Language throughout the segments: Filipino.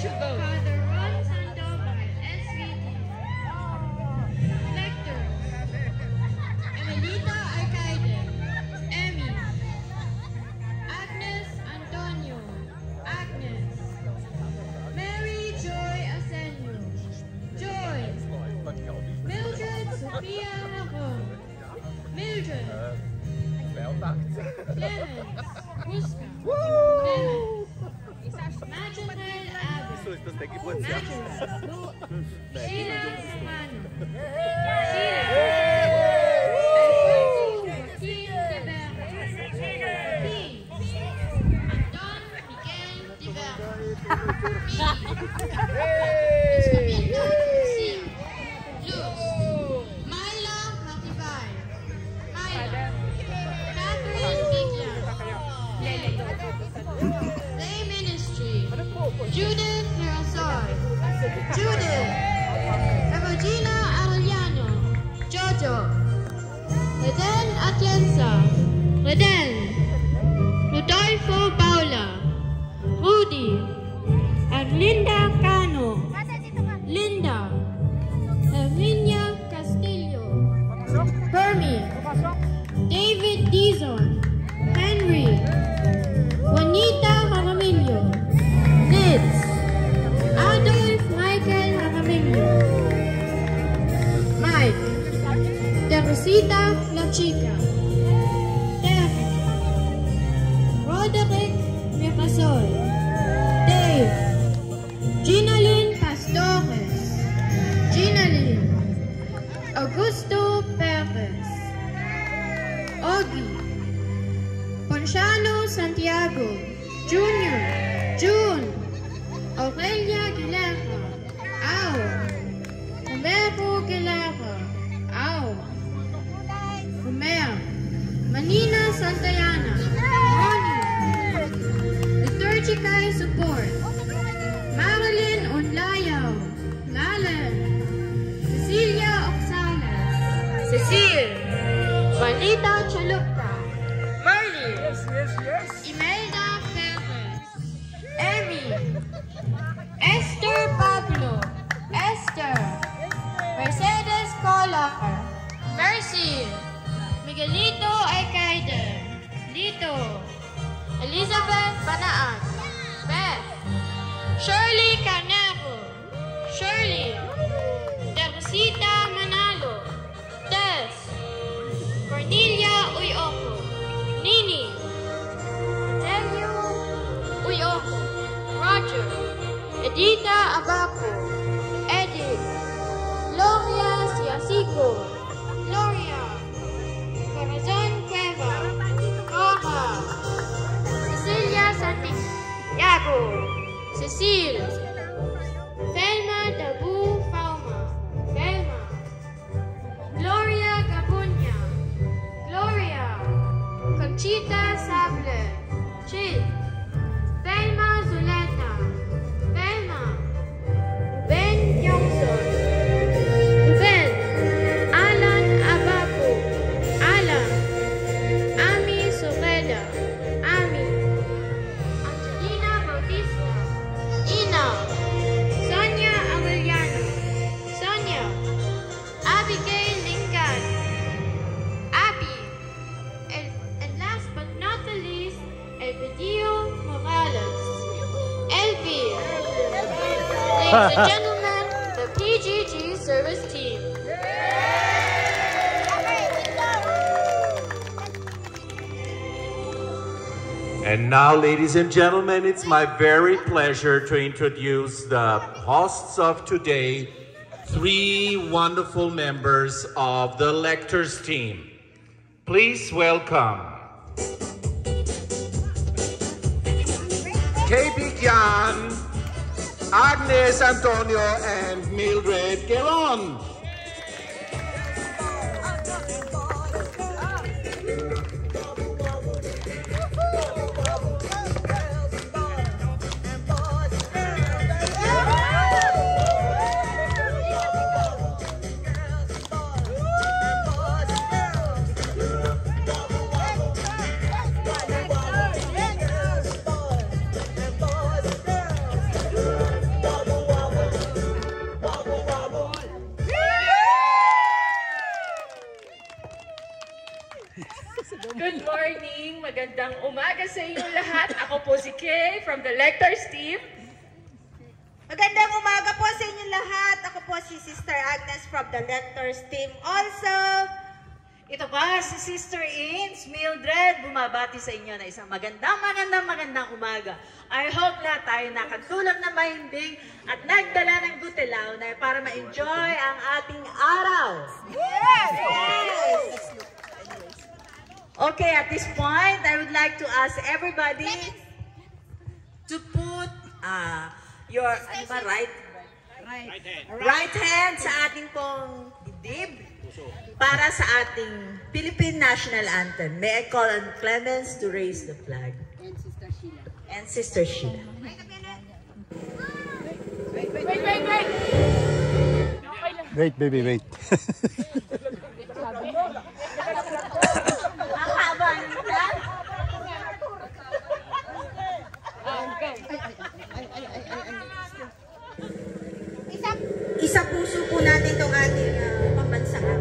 Father Ron Sandoval, SVP. Lector, Emelita Arcaide, Emmy. Agnes Antonio, Agnes. Mary Joy Asenio, Joy. Mildred Sophia Haron, Mildred. Clemens, Gustav, Clemens. Majanel Abbe, Majanel. Sheila Romano, Sheila. Alfonso Joaquin Rivera, Joaquin. Anton Miguel Rivera, Mili. Sia, Luz. Myla Matibay, Myla. Catherine Bigla, Lay Ministry, Judith Mirasol, Judith. Evagina Arellano, Jojo. Reden Atienza, Reden. Rodolfo Paula, Rudy. Arlinda Cano, Linda. Herminia Castillo, Hermie. David Dizon, Henry. Juanita Jaramillo, Liz. Adolf Michael Jaramillo, Mike. Teresita La Chica, Terry. Roderick Mirasol, Dave. Ginalyn Pastores, Ginalyn. Augusto Perez, Ogie. Ponciano Santiago, Junior, June. Aurelia Aguilera, Ao. Romero Aguilera, Ao. Romer. Manina Santayana, Moni. Liturgical Support, Marilyn Onlayao, Lalen. Cecilia Oxalas, Cecile. Juanita Chalupka, Marley. Imelda Perez, Emmy. Esther Pablo, Esther. Mercedes Collar, Mercy. Miguelito Arcaide, Lito. Elizabeth Banaan, Beth. Shirley Carnero, Shirley. Teresita Manalo, Tess. Cornelia Uyoko, Nini. Rogelio Uyoko, Roger. Edita Abaco, Edith. Gloria Siasico, Gloria. Corazon Cueva, Roja. Cecilia Santiago, Cecile. Felma Dabu Fauma, Felma. Gloria Gabunya, Gloria. Conchita Sable, Chill. Velma Zuleta, Velma. Ben Johnson, Ben. Alan Abaco, Alan. Ami Soreda, Ami. Angelina Bautista, Ina. Sonia Avellano, Sonia. Abigail Lingan, Abby. And last but not the least, Elpidio Morales, Elpi. Ladies and gentlemen, the PGG service team. And now, ladies and gentlemen, it's my very pleasure to introduce the hosts of today, 3 wonderful members of the lectors team. Please welcome KB Kian, Agnes Antonio, and Mildred Gelon. sa inyo lahat. Ako po si Kay from the Lectors team. Magandang umaga po sa inyo lahat. Ako po si Sister Agnes from the Lectors team. Also, ito pa si Sister Ins Mildred, bumabati sa inyo na isang magandang umaga. I hope lahat tayo nakatulog na mahimbing at nagdala ng gutilaw na para ma-enjoy ang ating araw. yes! Okay, at this point, I would like to ask everybody to put your right hand sa ating pong dibdib para sa ating Philippine National Anthem. May I call on Clemens to raise the flag. And Sister Sheila. Wait, baby, wait. Ang haba ng flag. Isa puso po natin itong ating pambansaan.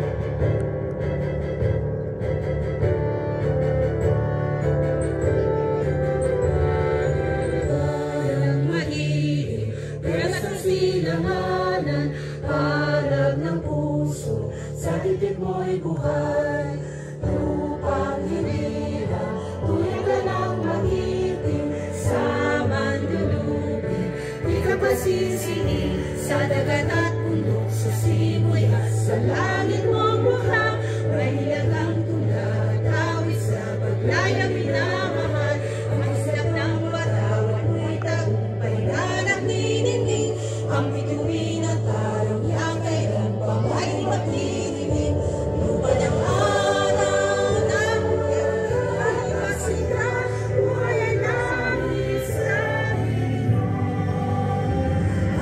Silanganan, harap ng puso, sa titik mo'y buhay. Lupang hinirang, tuloy ka ng magiting, sa mandulubi, di ka pasisingin, sa dagat at bundok, sa simoy at sa langit mong buhang, may hilagang tulad, awit sa paglayang minamahal, ang islap ng batawan, mo'y tagumpay na nagniningning, ang bituin at tarong yang kailan pa ay maglilingin. Lupa ng araw na buhay at sila buhay langit sa iyo.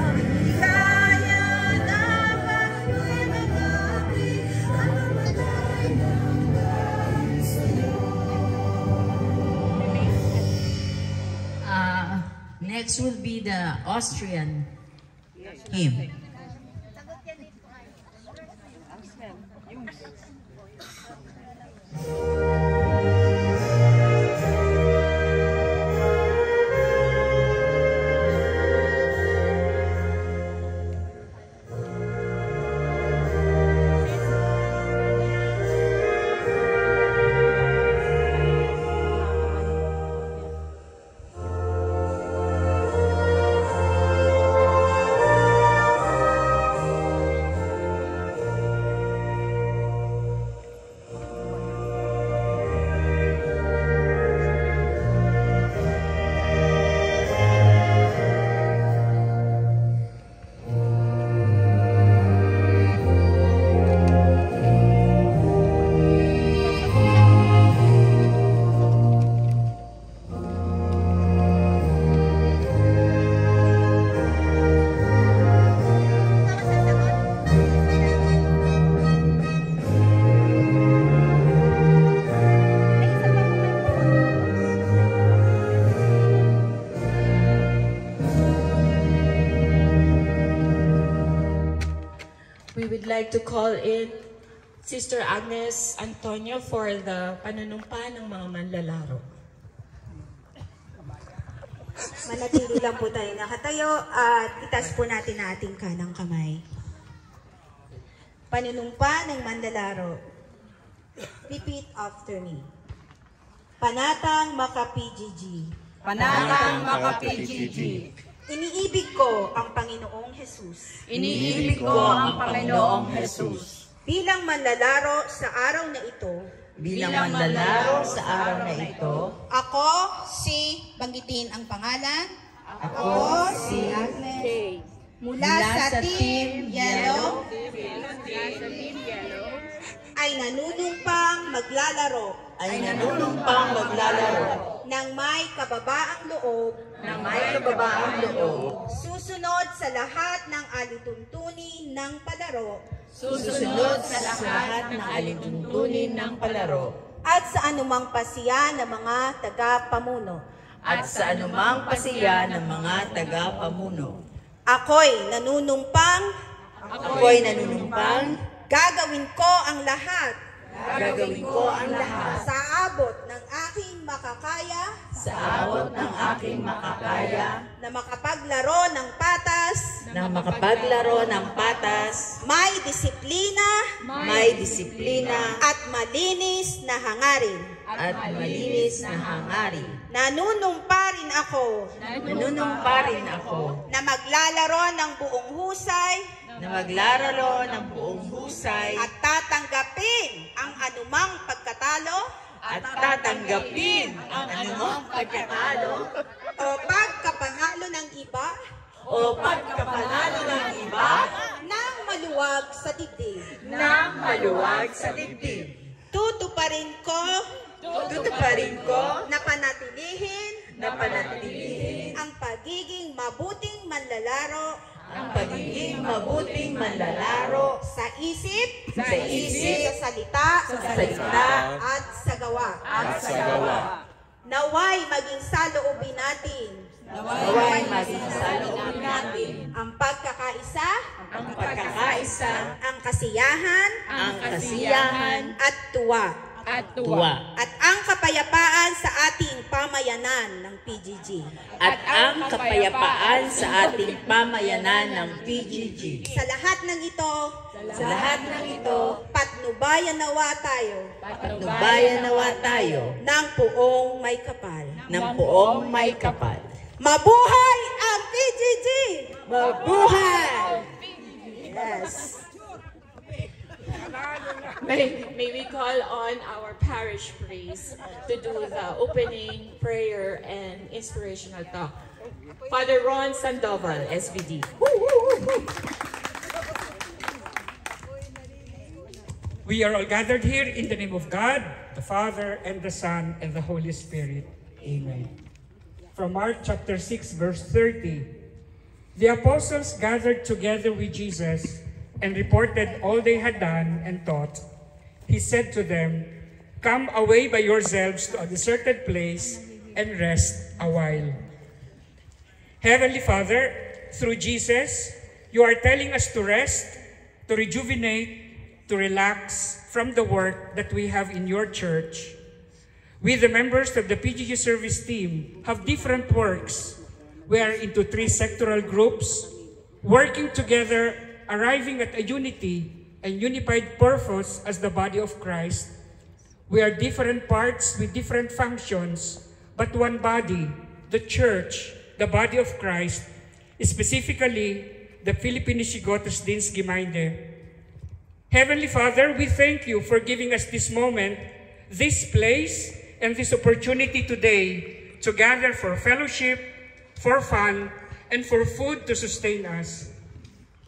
Ang hikaya na patuloy mag-api ang mamatay ng dahil sa iyo. Next will be the Austrian hymn. We would like to call in Sister Agnes Antonio for the panunumpa ng mga manlalaro. Manatili lang po tayo nakatayo at itaas po natin ang ating kanang kamay. Panunumpa ng manlalaro. Repeat after me. Panatang Maka-PGG. Panatang Maka-PGG. Iniibig ko ang Panginoong Jesus. Iniibig ko ang Panginoong Jesus. Bilang manlalaro sa araw na ito. Bilang manlalaro sa araw na ito. Ako si, banggitin ang pangalan. Ako si Agnes. Mula sa Team Yellow. Ay nanunumpang maglalaro. Ay nanunumpang maglalaro. Nang may kababaang loob. Nang may kababaang loob. Susunod sa lahat ng alituntunin ng palaro. Susunod sa lahat ng alituntunin ng palaro. At sa anumang pasiya ng mga taga-pamuno. At sa anumang pasiya ng mga taga-pamuno. Ako'y nanunumpang. Ako'y nanunumpang. Gagawin ko ang lahat. Gagawin ko ang lahat. Sa abot ng aking makakaya sa awat ng aking makakaya na makapaglaro ng patas, may disiplina at malinis na hangarin. Nanunumpa rin ako na maglalaro ng buong husay at tatanggapin ang anumang pagkatalo o pagkapanalo ng iba nang maluwag sa dibdib. Tutuparin ko na panatilihin ang pagiging mabuting manlalaro sa isip, sa salita at sa gawa. Naway maging saloobin natin ang pagkakaisa, ang kasiyahan, at tuwa. At ang kapayapaan sa ating pamayanan ng PGG. Sa lahat ng ito, patnubayan nawa tayo ng puong may kapal. Mabuhay ang PGG! Mabuhay! Yes. May we call on our parish priest to do the opening prayer and inspirational talk. Father Ron Sandoval, SVD. We are all gathered here in the name of God, the Father, and the Son, and the Holy Spirit. Amen. From Mark chapter 6, verse 30, the apostles gathered together with Jesus and reported all they had done and taught. He said to them, "Come away by yourselves to a deserted place and rest a while." Heavenly Father, through Jesus, you are telling us to rest, to rejuvenate, to relax from the work that we have in your church. We, the members of the PGG service team, have different works. We are into 3 sectoral groups, working together, arriving at a unity and unified purpose as the body of Christ. We are different parts with different functions, but one body, the church, the body of Christ, specifically the Philippine Isigotos Dienstgemeinde. Heavenly Father, we thank you for giving us this moment, this place, and this opportunity today to gather for fellowship, for fun, and for food to sustain us.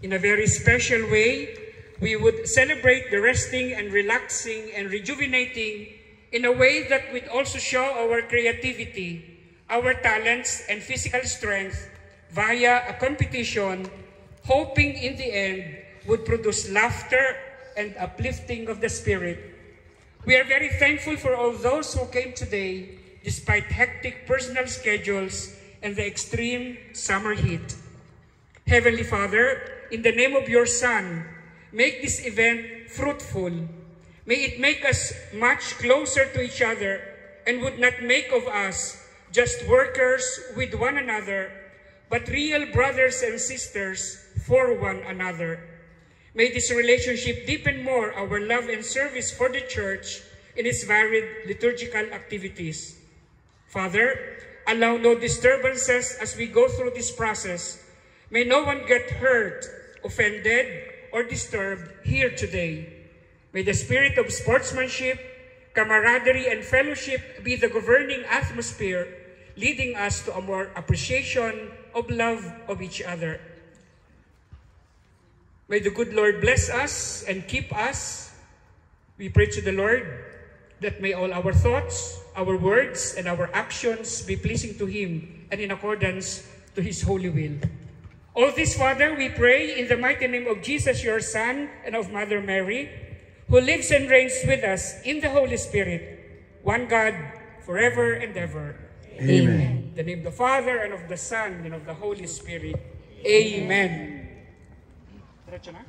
In a very special way, we would celebrate the resting and relaxing and rejuvenating in a way that would also show our creativity, our talents, and physical strength via a competition, hoping in the end would produce laughter and uplifting of the spirit. We are very thankful for all those who came today, despite hectic personal schedules and the extreme summer heat. Heavenly Father, in the name of your Son, make this event fruitful. May it make us much closer to each other and would not make of us just workers with one another, but real brothers and sisters for one another. May this relationship deepen more our love and service for the church in its varied liturgical activities. Father, allow no disturbances as we go through this process. May no one get hurt, offended, or disturbed here today. May the spirit of sportsmanship, camaraderie, and fellowship be the governing atmosphere, leading us to a more appreciation of love of each other. May the good Lord bless us and keep us. We pray to the Lord that may all our thoughts, our words, and our actions be pleasing to Him and in accordance to His holy will. All this, Father, we pray in the mighty name of Jesus, your Son, and of Mother Mary, who lives and reigns with us in the Holy Spirit, one God, forever and ever. Amen. In the name of the Father, and of the Son, and of the Holy Spirit. Amen. Diretso na?